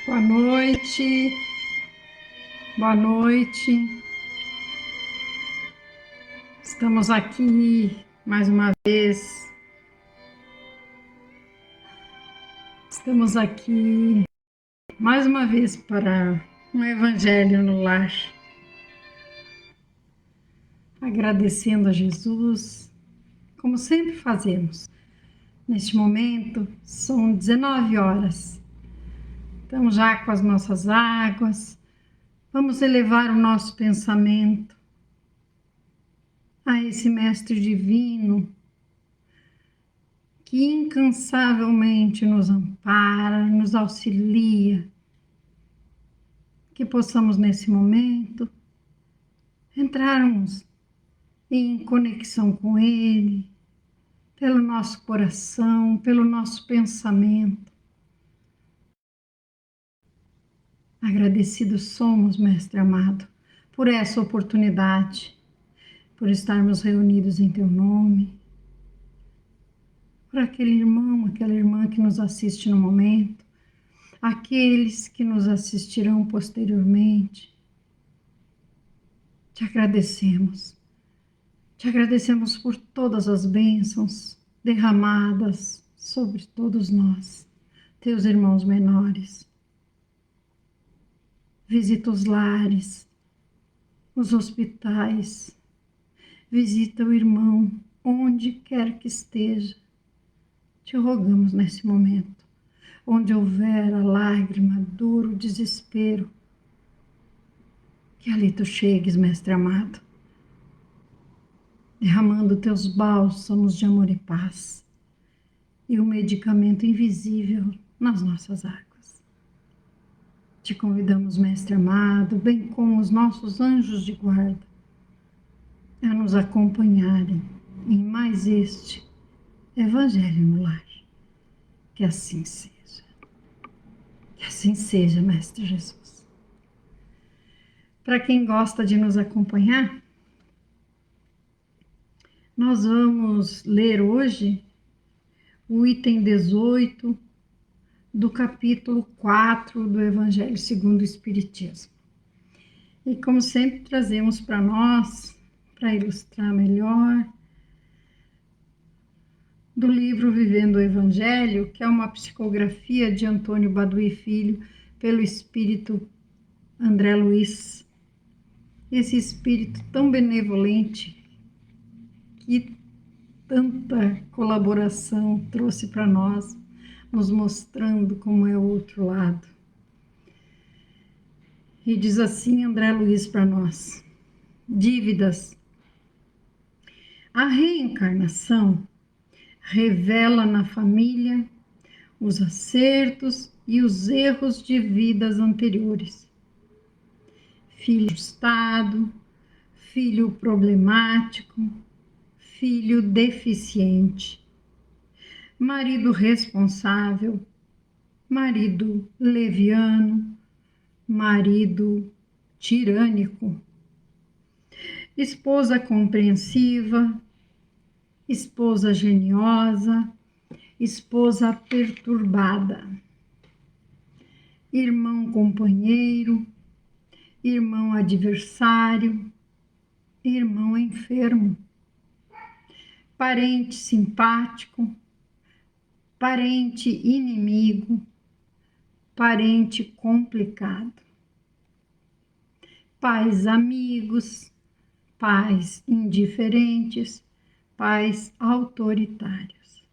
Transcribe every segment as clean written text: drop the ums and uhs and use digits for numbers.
Boa noite, boa noite. Estamos aqui mais uma vez. Estamos aqui mais uma vez para um Evangelho no Lar. Agradecendo a Jesus, como sempre fazemos. Neste momento são 19 horas. Estamos já com as nossas águas. Vamos elevar o nosso pensamento a esse Mestre Divino que incansavelmente nos ampara, nos auxilia, que possamos nesse momento entrarmos em conexão com Ele, pelo nosso coração, pelo nosso pensamento. Agradecidos somos, Mestre amado, por essa oportunidade, por estarmos reunidos em Teu nome, por aquele irmão, aquela irmã que nos assiste no momento, aqueles que nos assistirão posteriormente. Te agradecemos por todas as bênçãos derramadas sobre todos nós, teus irmãos menores. Visita os lares, os hospitais, visita o irmão onde quer que esteja. Te rogamos nesse momento, onde houver a lágrima, a dor, o desespero, que ali tu chegues, Mestre amado, derramando teus bálsamos de amor e paz e o medicamento invisível nas nossas águas. Te convidamos, Mestre amado, bem como os nossos anjos de guarda, a nos acompanharem em mais este Evangelho no Lar. Que assim seja. Que assim seja, Mestre Jesus. Para quem gosta de nos acompanhar, nós vamos ler hoje o item 18 do capítulo 4 do Evangelho segundo o Espiritismo. E como sempre trazemos para nós, para ilustrar melhor, do livro Vivendo o Evangelho, que é uma psicografia de Antônio Baduy Filho, pelo espírito André Luiz. Esse espírito tão benevolente que tanta colaboração trouxe para nós, nos mostrando como é o outro lado. E diz assim André Luiz para nós: dívidas. A reencarnação revela na família os acertos e os erros de vidas anteriores. Filho ajustado, filho problemático, filho deficiente, marido responsável, marido leviano, marido tirânico, esposa compreensiva, esposa geniosa, esposa perturbada, irmão companheiro, irmão adversário, irmão enfermo, parente simpático, parente inimigo, parente complicado, pais amigos, pais indiferentes, pais autoritários.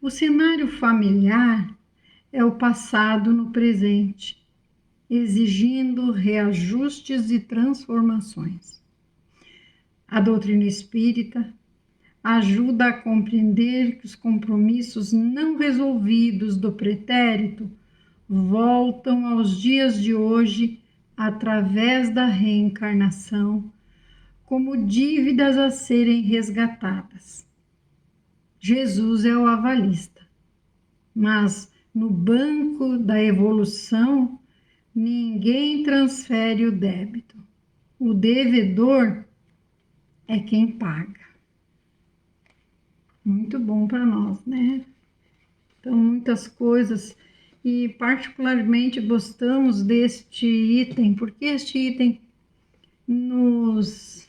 O cenário familiar é o passado no presente, exigindo reajustes e transformações. A doutrina espírita ajuda a compreender que os compromissos não resolvidos do pretérito voltam aos dias de hoje através da reencarnação, como dívidas a serem resgatadas. Jesus é o avalista, mas no banco da evolução ninguém transfere o débito. O devedor é quem paga. Muito bom para nós, né? Então, muitas coisas E particularmente gostamos deste item, porque este item nos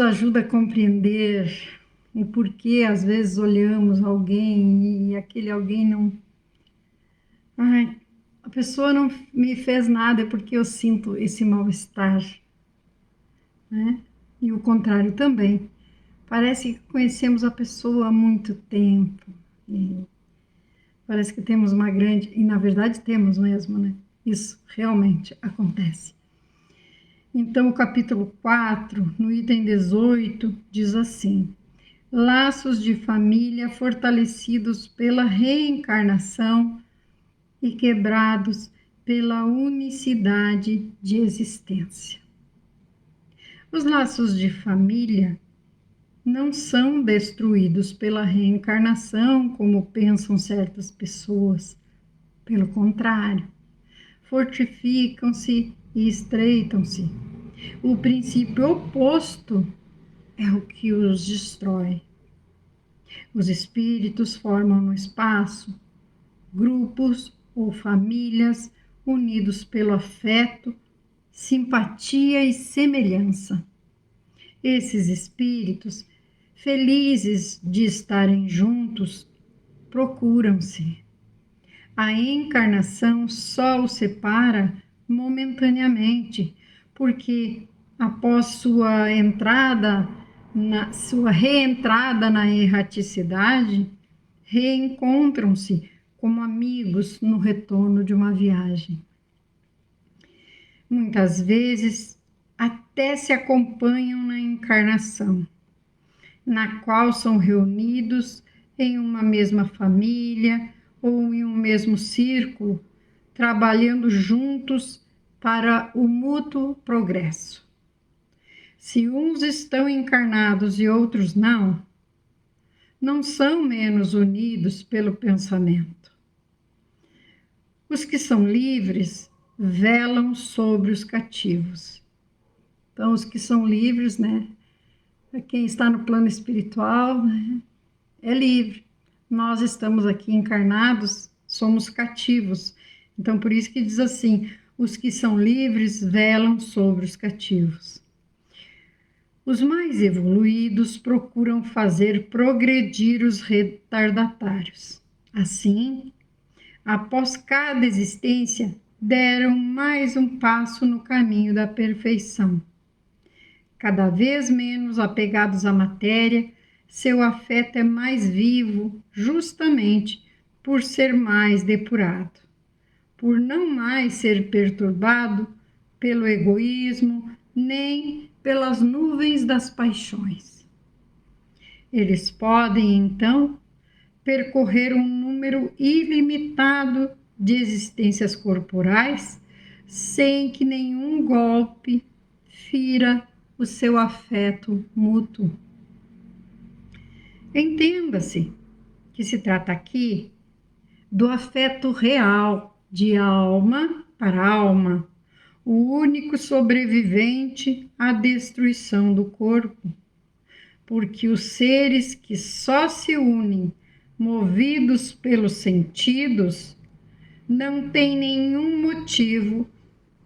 ajuda a compreender o porquê às vezes olhamos alguém e aquele alguém não. Ai, a pessoa não me fez nada é porque eu sinto esse mal-estar, né? E o contrário também. Parece que conhecemos a pessoa há muito tempo. E parece que temos uma grande. E na verdade temos mesmo, né? Isso realmente acontece. Então, o capítulo 4, no item 18, diz assim: laços de família fortalecidos pela reencarnação e quebrados pela unicidade de existência. Os laços de família não são destruídos pela reencarnação, como pensam certas pessoas. Pelo contrário, fortificam-se e estreitam-se. O princípio oposto é o que os destrói. Os espíritos formam no espaço grupos ou famílias unidos pelo afeto, simpatia e semelhança. Esses espíritos, felizes de estarem juntos, procuram-se. A encarnação só os separa momentaneamente, porque após sua reentrada na erraticidade, reencontram-se como amigos no retorno de uma viagem. Muitas vezes até se acompanham na encarnação, na qual são reunidos em uma mesma família ou em um mesmo círculo, trabalhando juntos para o mútuo progresso. Se uns estão encarnados e outros não são menos unidos pelo pensamento. Os que são livres velam sobre os cativos. Então, os que são livres, né? Quem está no plano espiritual, né, é livre. Nós estamos aqui encarnados, somos cativos. Então, por isso que diz assim: os que são livres velam sobre os cativos. Os mais evoluídos procuram fazer progredir os retardatários. Assim, após cada existência, deram mais um passo no caminho da perfeição. Cada vez menos apegados à matéria, seu afeto é mais vivo, justamente por ser mais depurado, por não mais ser perturbado pelo egoísmo, nem pelas nuvens das paixões. Eles podem, então, percorrer um número ilimitado de existências corporais sem que nenhum golpe fira o seu afeto mútuo. Entenda-se que se trata aqui do afeto real, de alma para alma, o único sobrevivente à destruição do corpo, porque os seres que só se unem movidos pelos sentidos não têm nenhum motivo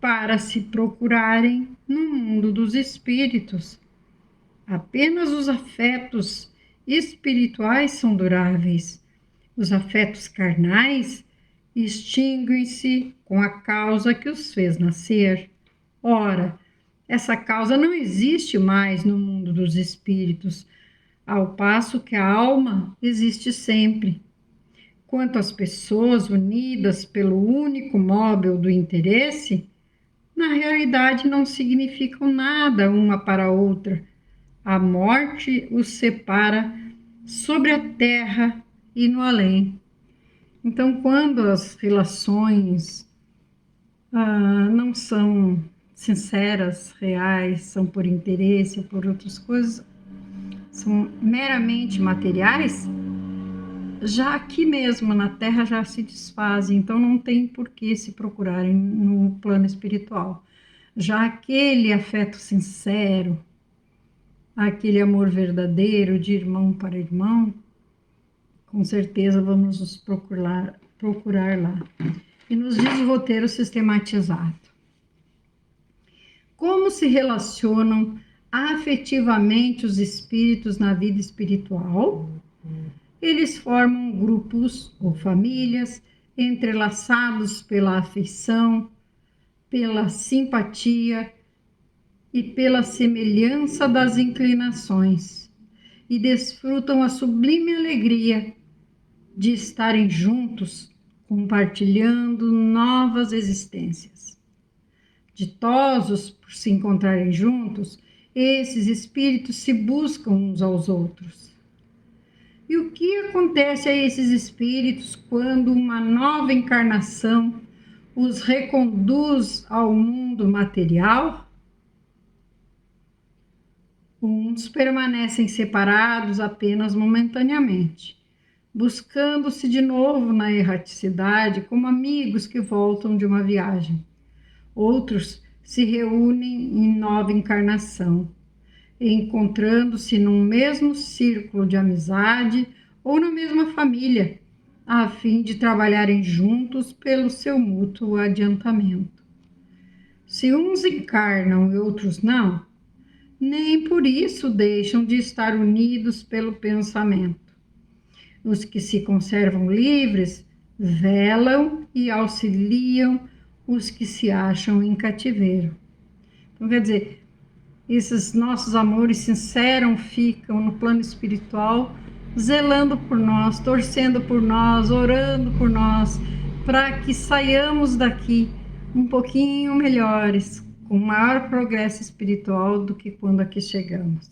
para se procurarem no mundo dos espíritos. Apenas os afetos espirituais são duráveis. Os afetos carnais extinguem-se com a causa que os fez nascer. Ora, essa causa não existe mais no mundo dos espíritos, ao passo que a alma existe sempre. Quanto às pessoas unidas pelo único móvel do interesse, na realidade não significam nada uma para a outra. A morte os separa sobre a terra e no além. Então, quando as relações não são sinceras, reais, são por interesse ou por outras coisas, são meramente materiais, já aqui mesmo na Terra já se desfazem, então não tem por que se procurarem no plano espiritual. Já aquele afeto sincero, aquele amor verdadeiro de irmão para irmão, com certeza vamos nos procurar lá. E nos diz o roteiro sistematizado. Como se relacionam afetivamente os espíritos na vida espiritual? Eles formam grupos ou famílias entrelaçados pela afeição, pela simpatia e pela semelhança das inclinações, e desfrutam a sublime alegria de estarem juntos, compartilhando novas existências. Ditosos por se encontrarem juntos, esses espíritos se buscam uns aos outros. E o que acontece a esses espíritos quando uma nova encarnação os reconduz ao mundo material? Uns permanecem separados apenas momentaneamente, buscando-se de novo na erraticidade como amigos que voltam de uma viagem. Outros se reúnem em nova encarnação, encontrando-se num mesmo círculo de amizade ou na mesma família, a fim de trabalharem juntos pelo seu mútuo adiantamento. Se uns encarnam e outros não, nem por isso deixam de estar unidos pelo pensamento. Os que se conservam livres velam e auxiliam os que se acham em cativeiro. Então, quer dizer, esses nossos amores sinceros ficam no plano espiritual, zelando por nós, torcendo por nós, orando por nós, para que saiamos daqui um pouquinho melhores, com maior progresso espiritual do que quando aqui chegamos.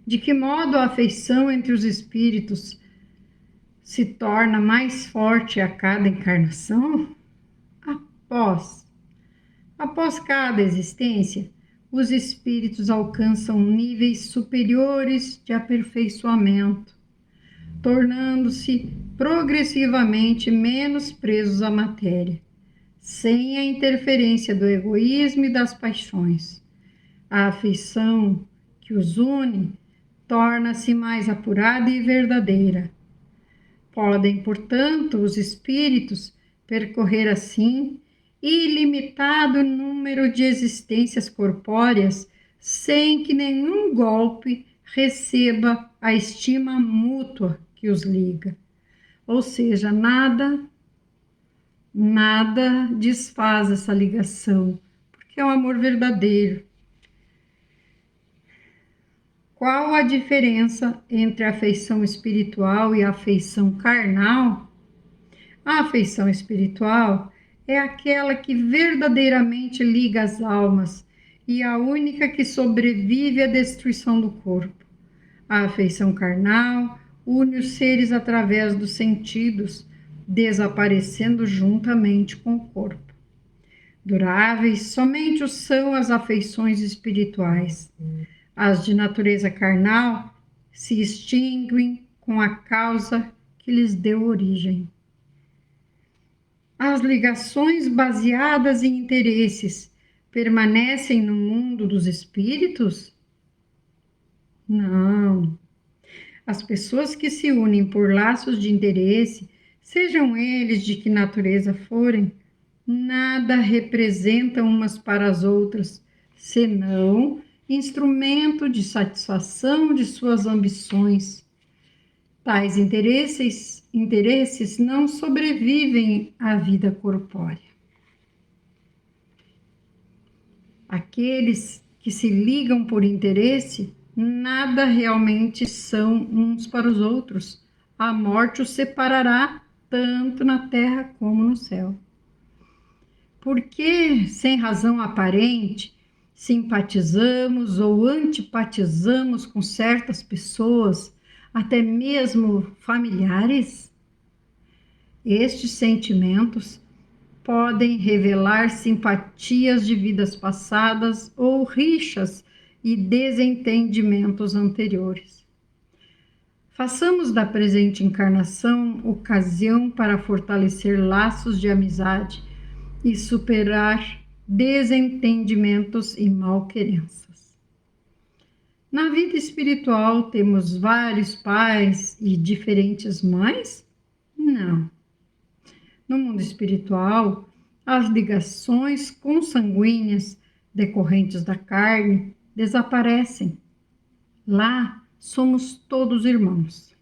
De que modo a afeição entre os espíritos se torna mais forte a cada encarnação? Após cada existência, os espíritos alcançam níveis superiores de aperfeiçoamento, tornando-se progressivamente menos presos à matéria, sem a interferência do egoísmo e das paixões. A afeição que os une torna-se mais apurada e verdadeira. Podem, portanto, os espíritos percorrer assim ilimitado número de existências corpóreas sem que nenhum golpe receba a estima mútua que os liga. Ou seja, nada desfaz essa ligação, porque é um amor verdadeiro. Qual a diferença entre a afeição espiritual e a afeição carnal? A afeição espiritual é aquela que verdadeiramente liga as almas e a única que sobrevive à destruição do corpo. A afeição carnal une os seres através dos sentidos, desaparecendo juntamente com o corpo. Duráveis somente são as afeições espirituais. As de natureza carnal se extinguem com a causa que lhes deu origem. As ligações baseadas em interesses permanecem no mundo dos espíritos? Não. As pessoas que se unem por laços de interesse, sejam eles de que natureza forem, nada representam umas para as outras, senão instrumento de satisfação de suas ambições. Tais interesses não sobrevivem à vida corpórea. Aqueles que se ligam por interesse, nada realmente são uns para os outros. A morte os separará tanto na terra como no céu. Porque, sem razão aparente, simpatizamos ou antipatizamos com certas pessoas, até mesmo familiares? Estes sentimentos podem revelar simpatias de vidas passadas ou rixas e desentendimentos anteriores. Façamos da presente encarnação ocasião para fortalecer laços de amizade e superar desentendimentos e malquerenças. Na vida espiritual, temos vários pais e diferentes mães? Não. No mundo espiritual, as ligações consanguíneas decorrentes da carne desaparecem. Lá somos todos irmãos.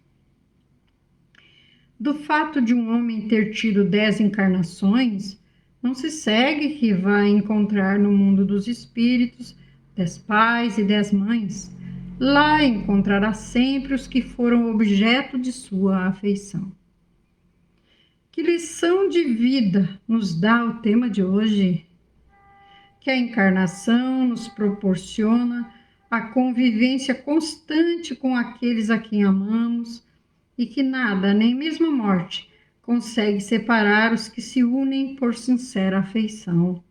Do fato de um homem ter tido 10 encarnações, não se segue que vai encontrar no mundo dos espíritos 10 pais e 10 mães. Lá encontrará sempre os que foram objeto de sua afeição. Que lição de vida nos dá o tema de hoje? Que a encarnação nos proporciona a convivência constante com aqueles a quem amamos e que nada, nem mesmo a morte, consegue separar os que se unem por sincera afeição.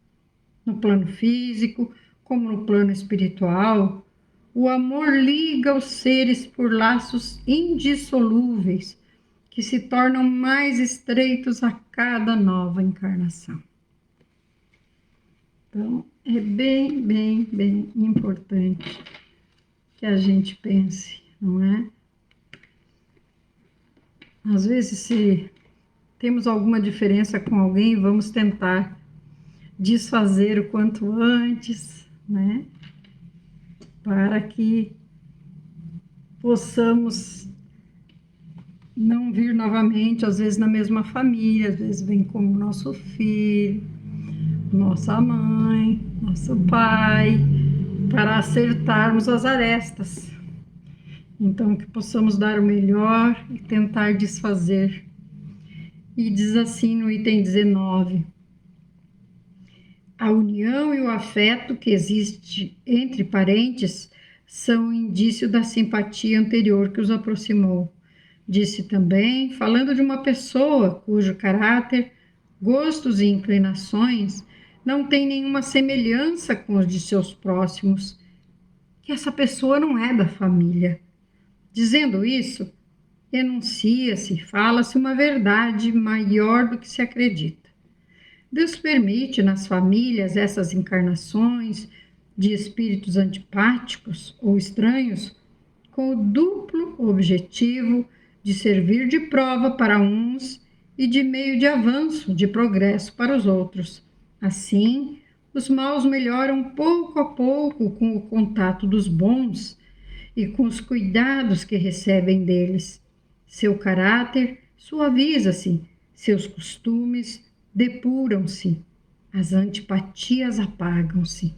No plano físico, como no plano espiritual, o amor liga os seres por laços indissolúveis, que se tornam mais estreitos a cada nova encarnação. Então, é bem importante que a gente pense, não é? Às vezes, se temos alguma diferença com alguém, vamos tentar desfazer o quanto antes, né? Para que possamos não vir novamente, às vezes na mesma família, às vezes vem como nosso filho, nossa mãe, nosso pai, para acertarmos as arestas. Então, que possamos dar o melhor e tentar desfazer. E diz assim no item 19: a união e o afeto que existe entre parentes são um indício da simpatia anterior que os aproximou. Disse também, falando de uma pessoa cujo caráter, gostos e inclinações não têm nenhuma semelhança com os de seus próximos, que essa pessoa não é da família. Dizendo isso, enuncia-se, fala-se uma verdade maior do que se acredita. Deus permite nas famílias essas encarnações de espíritos antipáticos ou estranhos com o duplo objetivo de servir de prova para uns e de meio de avanço, de progresso para os outros. Assim, os maus melhoram pouco a pouco com o contato dos bons e com os cuidados que recebem deles. Seu caráter suaviza-se, seus costumes depuram-se, as antipatias apagam-se.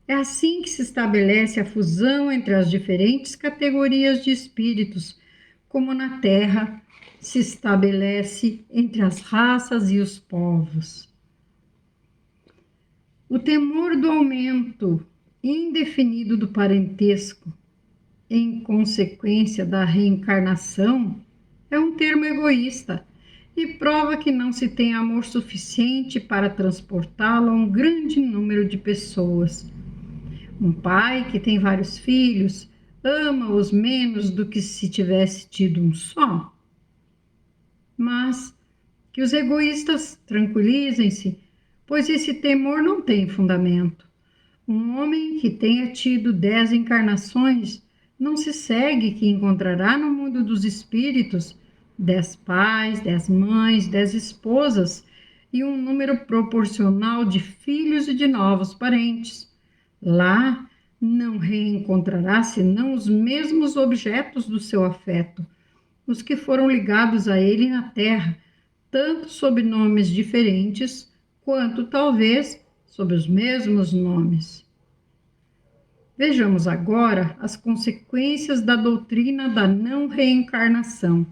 É assim que se estabelece a fusão entre as diferentes categorias de espíritos, como na Terra se estabelece entre as raças e os povos. O temor do aumento indefinido do parentesco, em consequência da reencarnação, é um termo egoísta e prova que não se tem amor suficiente para transportá-lo a um grande número de pessoas. Um pai que tem vários filhos ama-os menos do que se tivesse tido um só. Mas que os egoístas tranquilizem-se, pois esse temor não tem fundamento. Um homem que tenha tido 10 encarnações não se segue que encontrará no mundo dos espíritos 10 pais, 10 mães, 10 esposas e um número proporcional de filhos e de novos parentes. Lá não reencontrará senão os mesmos objetos do seu afeto, os que foram ligados a ele na terra, tanto sob nomes diferentes, quanto talvez sob os mesmos nomes. Vejamos agora as consequências da doutrina da não reencarnação.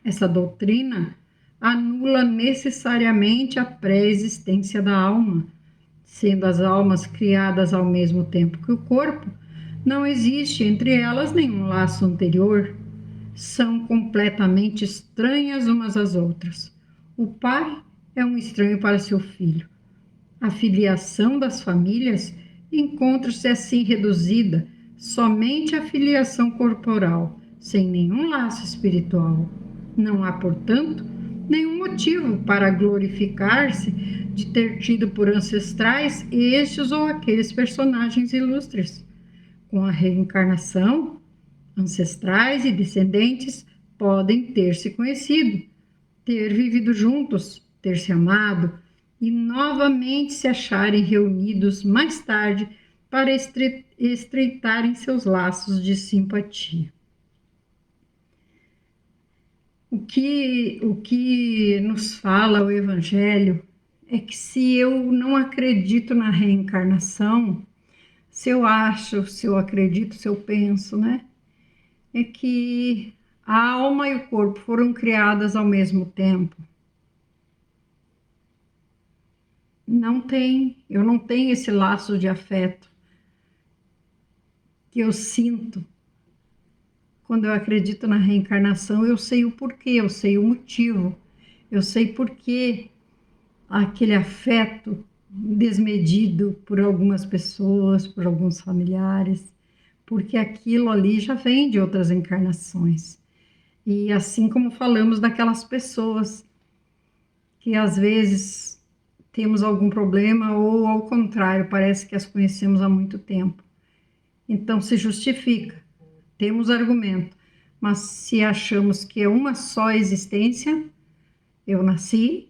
Essa doutrina anula necessariamente a pré-existência da alma. Sendo as almas criadas ao mesmo tempo que o corpo, não existe entre elas nenhum laço anterior. São completamente estranhas umas às outras. O pai é um estranho para seu filho. A filiação das famílias encontra-se assim reduzida somente à filiação corporal, sem nenhum laço espiritual. Não há, portanto, nenhum motivo para glorificar-se de ter tido por ancestrais estes ou aqueles personagens ilustres. Com a reencarnação, ancestrais e descendentes podem ter se conhecido, ter vivido juntos, ter se amado e novamente se acharem reunidos mais tarde para estreitarem seus laços de simpatia. O que nos fala o Evangelho é que se eu não acredito na reencarnação, se eu acho, se eu acredito, se eu penso, né? É que a alma e o corpo foram criadas ao mesmo tempo. Eu não tenho esse laço de afeto que eu sinto quando eu acredito na reencarnação. Eu sei o porquê, eu sei o motivo, eu sei porquê aquele afeto desmedido por algumas pessoas, por alguns familiares, porque aquilo ali já vem de outras encarnações. E assim como falamos daquelas pessoas que às vezes temos algum problema ou ao contrário, parece que as conhecemos há muito tempo. Então se justifica, temos argumento, mas se achamos que é uma só existência, eu nasci,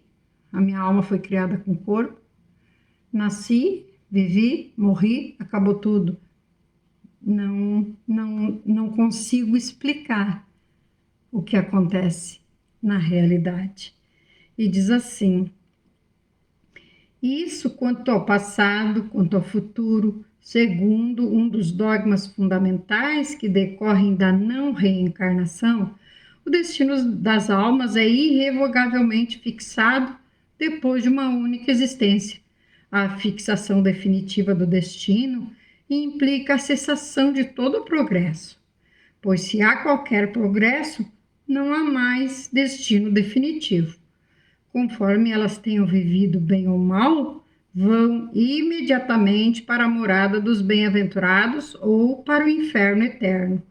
a minha alma foi criada com corpo, nasci, vivi, morri, acabou tudo. Não consigo explicar o que acontece na realidade. E diz assim: isso quanto ao passado, quanto ao futuro, segundo um dos dogmas fundamentais que decorrem da não reencarnação, o destino das almas é irrevogavelmente fixado depois de uma única existência. A fixação definitiva do destino implica a cessação de todo o progresso, pois se há qualquer progresso, não há mais destino definitivo. Conforme elas tenham vivido bem ou mal, vão imediatamente para a morada dos bem-aventurados ou para o inferno eterno.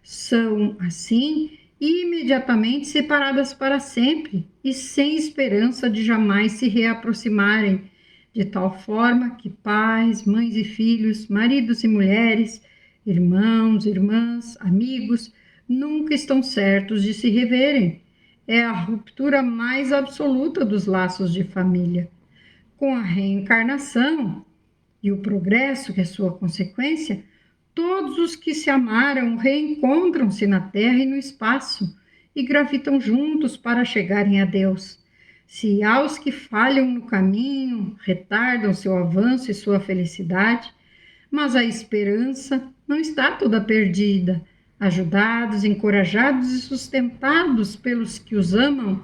São, assim, imediatamente separadas para sempre e sem esperança de jamais se reaproximarem, de tal forma que pais, mães e filhos, maridos e mulheres, irmãos, irmãs, amigos, nunca estão certos de se reverem. É a ruptura mais absoluta dos laços de família. Com a reencarnação e o progresso que é sua consequência, todos os que se amaram reencontram-se na terra e no espaço e gravitam juntos para chegarem a Deus. Se há os que falham no caminho, retardam seu avanço e sua felicidade, mas a esperança não está toda perdida. Ajudados, encorajados e sustentados pelos que os amam,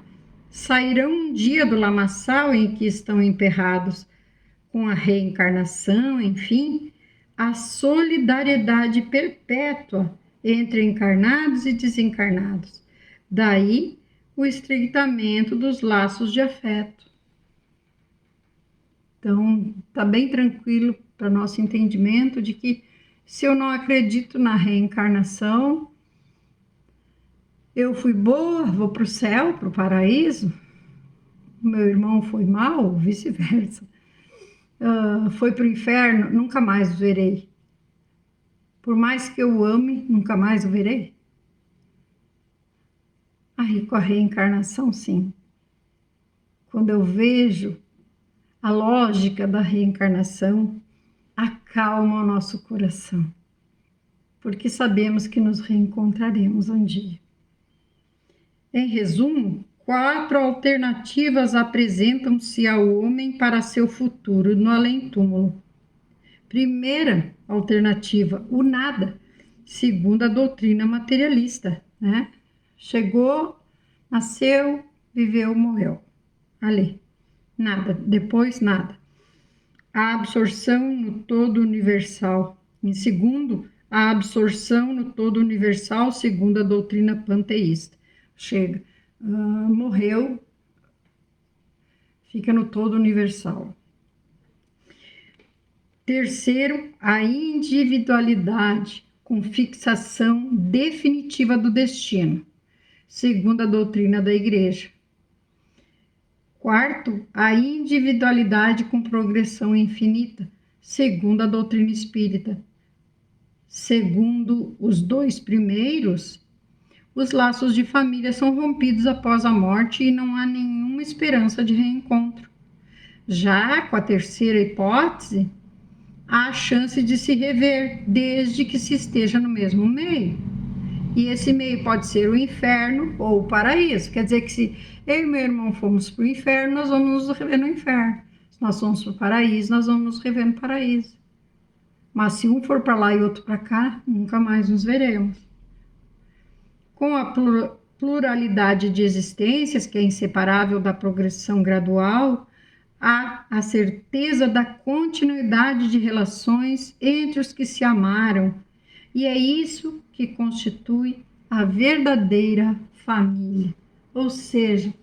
sairão um dia do lamaçal em que estão emperrados. Com a reencarnação, enfim, a solidariedade perpétua entre encarnados e desencarnados. Daí o estreitamento dos laços de afeto. Então, está bem tranquilo para nosso entendimento de que se eu não acredito na reencarnação, eu fui boa, vou para o céu, para o paraíso, meu irmão foi mal, vice-versa. Foi para o inferno, nunca mais o verei. Por mais que eu ame, nunca mais o verei. Aí com a reencarnação, sim. Quando eu vejo a lógica da reencarnação, acalma o nosso coração, porque sabemos que nos reencontraremos um dia. Em resumo, 4 alternativas apresentam-se ao homem para seu futuro no além-túmulo. Primeira alternativa, o nada, segundo a doutrina materialista, né? Chegou, nasceu, viveu, morreu. Ali, nada, depois nada. A absorção no todo universal. Em segundo, a absorção no todo universal, segundo a doutrina panteísta. Chega, morreu, fica no todo universal. Terceiro, a individualidade, com fixação definitiva do destino, segundo a doutrina da Igreja. Quarto, a individualidade com progressão infinita, segundo a doutrina espírita. Segundo os dois primeiros, os laços de família são rompidos após a morte e não há nenhuma esperança de reencontro. Já com a terceira hipótese, há a chance de se rever, desde que se esteja no mesmo meio. E esse meio pode ser o inferno ou o paraíso. Quer dizer que se eu e meu irmão fomos para o inferno, nós vamos nos rever no inferno. Se nós fomos para o paraíso, nós vamos nos rever no paraíso. Mas se um for para lá e outro para cá, nunca mais nos veremos. Com a pluralidade de existências, que é inseparável da progressão gradual, há a certeza da continuidade de relações entre os que se amaram, e é isso que constitui a verdadeira família. Ou seja,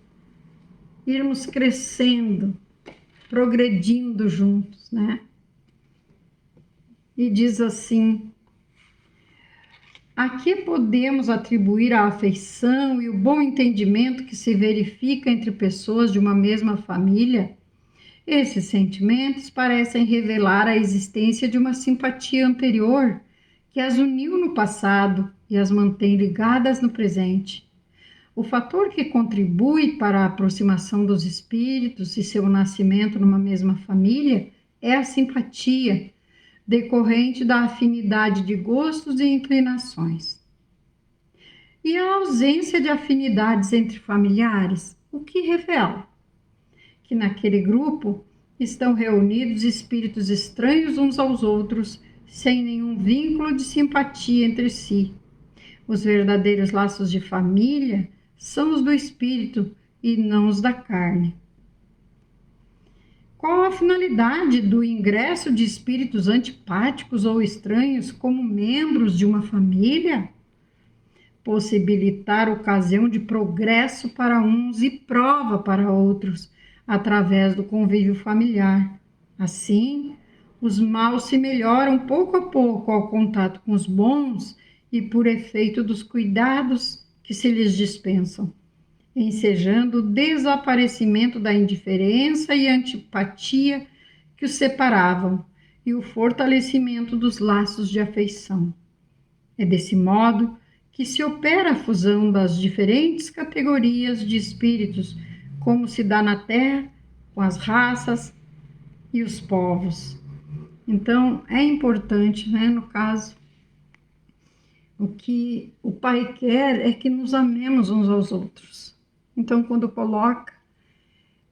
irmos crescendo, progredindo juntos, né? E diz assim: a que podemos atribuir a afeição e o bom entendimento que se verifica entre pessoas de uma mesma família? Esses sentimentos parecem revelar a existência de uma simpatia anterior que as uniu no passado e as mantém ligadas no presente. O fator que contribui para a aproximação dos espíritos e seu nascimento numa mesma família é a simpatia, decorrente da afinidade de gostos e inclinações. E a ausência de afinidades entre familiares, o que revela? Que naquele grupo estão reunidos espíritos estranhos uns aos outros, sem nenhum vínculo de simpatia entre si. Os verdadeiros laços de família são os do espírito e não os da carne. Qual a finalidade do ingresso de espíritos antipáticos ou estranhos como membros de uma família? Possibilitar ocasião de progresso para uns e prova para outros, através do convívio familiar. Assim, os maus se melhoram pouco a pouco ao contato com os bons e por efeito dos cuidados que se lhes dispensam, ensejando o desaparecimento da indiferença e antipatia que os separavam e o fortalecimento dos laços de afeição. É desse modo que se opera a fusão das diferentes categorias de espíritos, como se dá na Terra com as raças e os povos. Então, é importante, né, no caso, o que o Pai quer é que nos amemos uns aos outros. Então, quando coloca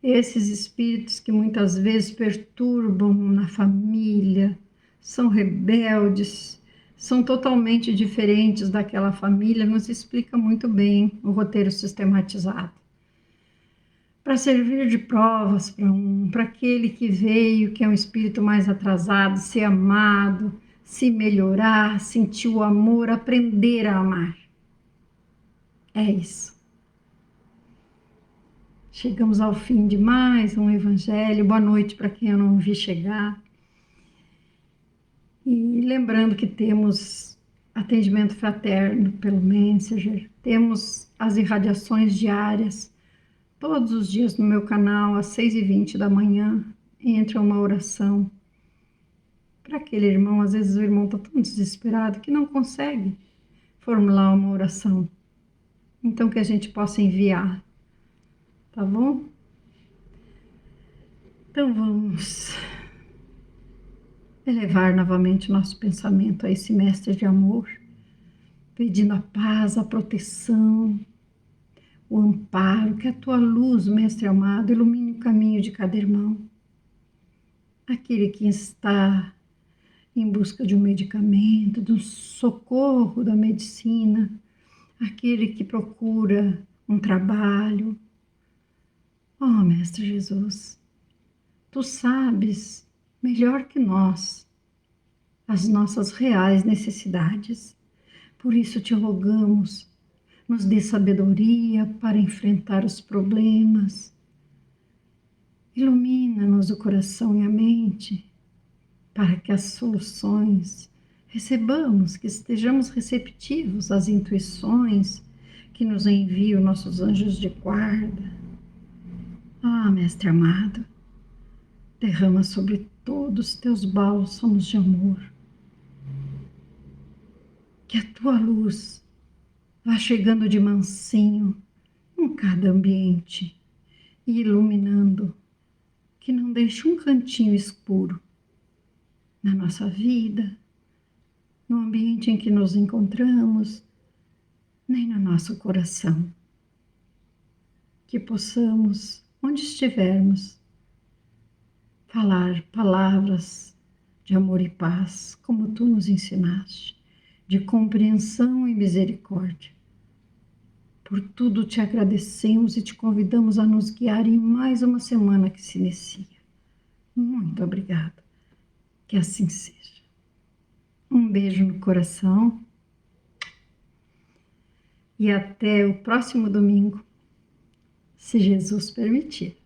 esses espíritos que muitas vezes perturbam na família, são rebeldes, são totalmente diferentes daquela família, nos explica muito bem o roteiro sistematizado. Para servir de provas para aquele que veio, que é um espírito mais atrasado, ser amado, se melhorar, sentir o amor, aprender a amar. É isso. Chegamos ao fim de mais um evangelho. Boa noite para quem eu não vi chegar. E lembrando que temos atendimento fraterno pelo Messenger, temos as irradiações diárias, todos os dias no meu canal, às 6h20 da manhã, entra uma oração. Para aquele irmão, às vezes o irmão está tão desesperado que não consegue formular uma oração. Então, que a gente possa enviar, tá bom? Então, vamos elevar novamente nosso pensamento a esse mestre de amor, pedindo a paz, a proteção, o amparo, que a tua luz, mestre amado, ilumine o caminho de cada irmão. Aquele que está em busca de um medicamento, do socorro da medicina, aquele que procura um trabalho. Oh, Mestre Jesus, tu sabes melhor que nós as nossas reais necessidades. Por isso te rogamos, nos dê sabedoria para enfrentar os problemas. Ilumina-nos o coração e a mente, para que as soluções recebamos, que estejamos receptivos às intuições que nos enviam nossos anjos de guarda. Ah, Mestre amado, derrama sobre todos teus bálsamos de amor. Que a tua luz, vá chegando de mansinho em cada ambiente e iluminando, que não deixe um cantinho escuro na nossa vida, no ambiente em que nos encontramos, nem no nosso coração. Que possamos, onde estivermos, falar palavras de amor e paz, como tu nos ensinaste, de compreensão e misericórdia. Por tudo te agradecemos e te convidamos a nos guiar em mais uma semana que se inicia. Muito obrigada. Que assim seja. Um beijo no coração e até o próximo domingo, se Jesus permitir.